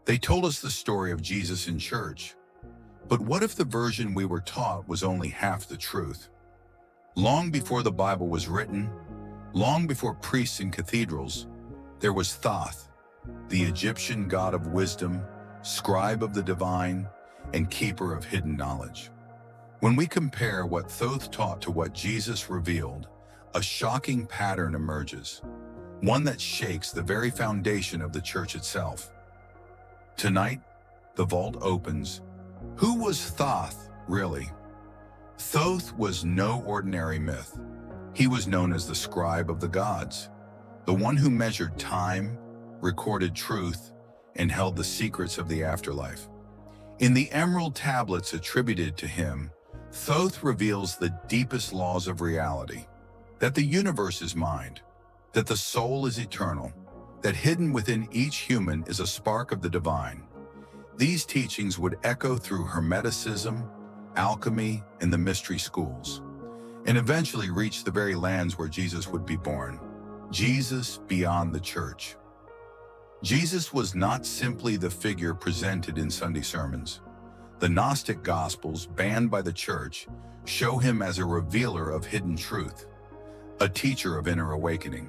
They told us the story of Jesus in church, but what if the version we were taught was only half the truth? Long before the Bible was written, long before priests in cathedrals, there was Thoth, the Egyptian god of wisdom, scribe of the divine, and keeper of hidden knowledge. When we compare what Thoth taught to what Jesus revealed, a shocking pattern emerges, one that shakes the very foundation of the church itself. Tonight, the vault opens. Who was Thoth, really? Thoth was no ordinary myth. He was known as the scribe of the gods, the one who measured time, recorded truth, and held the secrets of the afterlife. In the emerald tablets attributed to him, Thoth reveals the deepest laws of reality, that the universe is mind, that the soul is eternal, that hidden within each human is a spark of the divine. These teachings would echo through Hermeticism, alchemy, and the mystery schools, and eventually reach the very lands where Jesus would be born. Jesus beyond the church. Jesus was not simply the figure presented in Sunday sermons. The Gnostic Gospels, banned by the church, show him as a revealer of hidden truth, a teacher of inner awakening.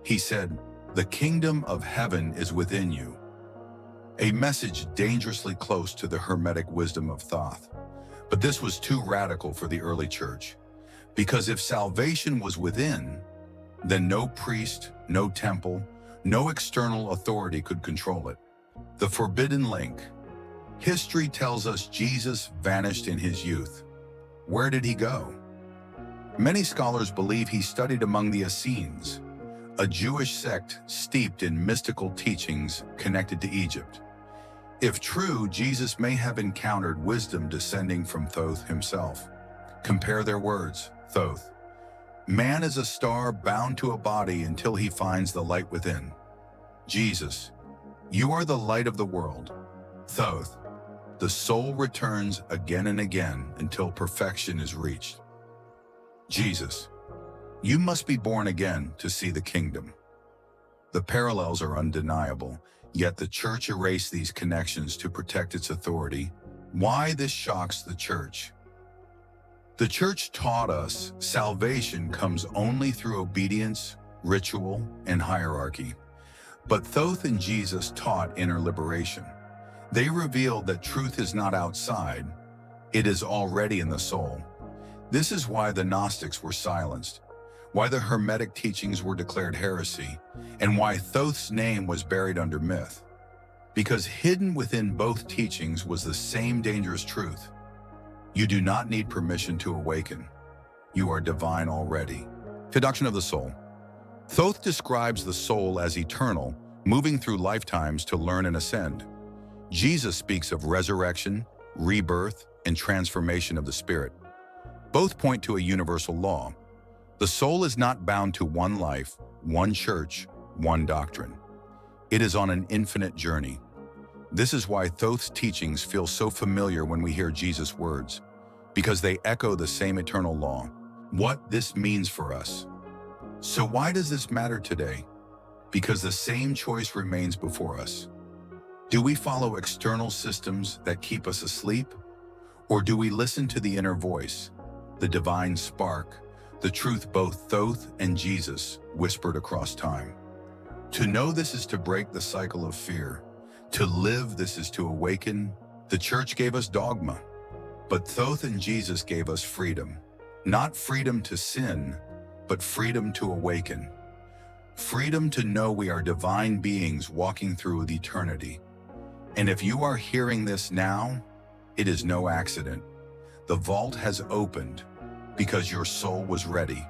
He said, "The kingdom of heaven is within you," a message dangerously close to the Hermetic wisdom of Thoth. But this was too radical for the early church, because if salvation was within, then no priest, no temple, no external authority could control it. The forbidden link. History tells us Jesus vanished in his youth. Where did he go? Many scholars believe he studied among the Essenes, a Jewish sect steeped in mystical teachings connected to Egypt. If true, Jesus may have encountered wisdom descending from Thoth himself. Compare their words. Thoth: "Man is a star bound to a body until he finds the light within." Jesus: "You are the light of the world." Thoth: "The soul returns again and again until perfection is reached." Jesus: "You must be born again to see the kingdom." The parallels are undeniable, yet the church erased these connections to protect its authority. Why this shocks the church? The church taught us salvation comes only through obedience, ritual, and hierarchy. But Thoth and Jesus taught inner liberation. They revealed that truth is not outside, it is already in the soul. This is why the Gnostics were silenced, why the Hermetic teachings were declared heresy, and why Thoth's name was buried under myth. Because hidden within both teachings was the same dangerous truth. You do not need permission to awaken. You are divine already. Seduction of the soul. Thoth describes the soul as eternal, moving through lifetimes to learn and ascend. Jesus speaks of resurrection, rebirth, and transformation of the spirit. Both point to a universal law. The soul is not bound to one life, one church, one doctrine. It is on an infinite journey. This is why Thoth's teachings feel so familiar when we hear Jesus' words, because they echo the same eternal law. What this means for us. So why does this matter today? Because the same choice remains before us. Do we follow external systems that keep us asleep? Or do we listen to the inner voice, the divine spark, the truth both Thoth and Jesus whispered across time? To know this is to break the cycle of fear. To live this is to awaken. The church gave us dogma, but Thoth and Jesus gave us freedom. Not freedom to sin, but freedom to awaken. Freedom to know we are divine beings walking through the eternity. And if you are hearing this now, it is no accident. The vault has opened because your soul was ready.